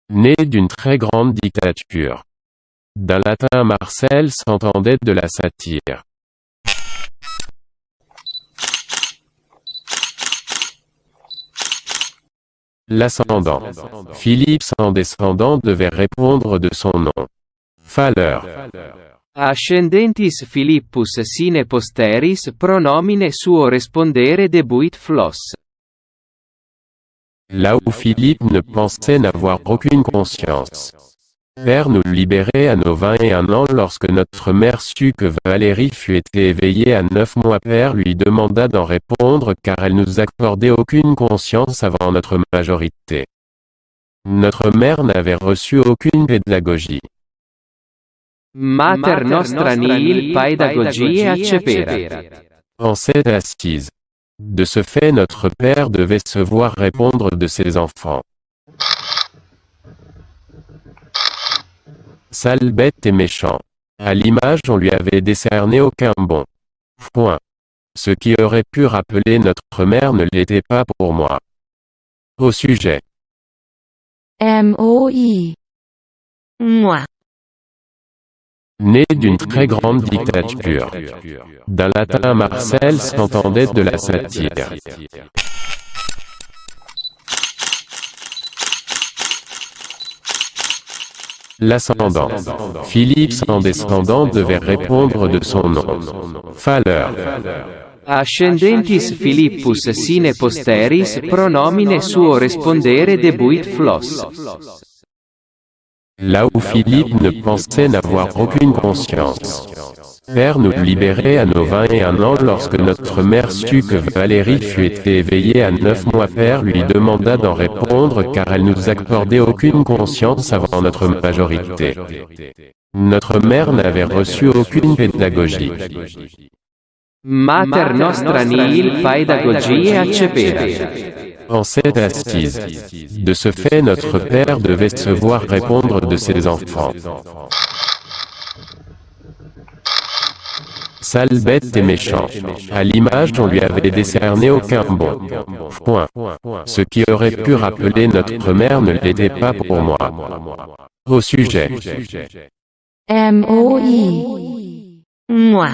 Né d'une très grande dictature. D'un latin Marcel s'entendait de la satire. L'ascendant. Philippe sans descendant devait répondre de son nom. Falleur. Ascendentis Philippus sine posteris pro nomine suo respondere debuit flos. Là où Philippe ne pensait n'avoir aucune conscience. Père nous libérer à nos 21 ans lorsque notre mère sut que Valérie fut été éveillée à 9 mois. Père lui demanda d'en répondre car elle nous accordait aucune conscience avant notre majorité. Notre mère n'avait reçu aucune pédagogie. Mater nostra nihil paedagogiae acceperat. En cette assise. De ce fait notre Père devait se voir répondre de ses enfants. Sale bête et méchant. À l'image on lui avait décerné aucun bon point. Ce qui aurait pu rappeler notre mère ne l'était pas pour moi. Au sujet. MOI. Moi. Né d'une très grande dictature. D'un latin Marcel s'entendait de la satire. L'ascendant. Philippe sans descendant devait répondre de son nom. Falleur. Ascendentis Philippus sine posteris pro nomine suo respondere debuit flos. Là où Philippe ne pensait n'avoir aucune conscience. Père nous libérer à nos 21 ans lorsque notre mère sut que Valérie fut été éveillée à 9 mois. Père lui demanda d'en répondre car elle nous accordait aucune conscience avant notre majorité. Notre mère n'avait reçu aucune pédagogie. Mater nostra nihil paedagogiae acceperat. En cette assise. De ce fait notre Père devait se voir répondre de ses enfants. Sale bête et méchant. À l'image on lui avait décerné aucun bon point. Ce qui aurait pu rappeler notre mère ne l'était pas pour moi. Au sujet. MOI. Moi.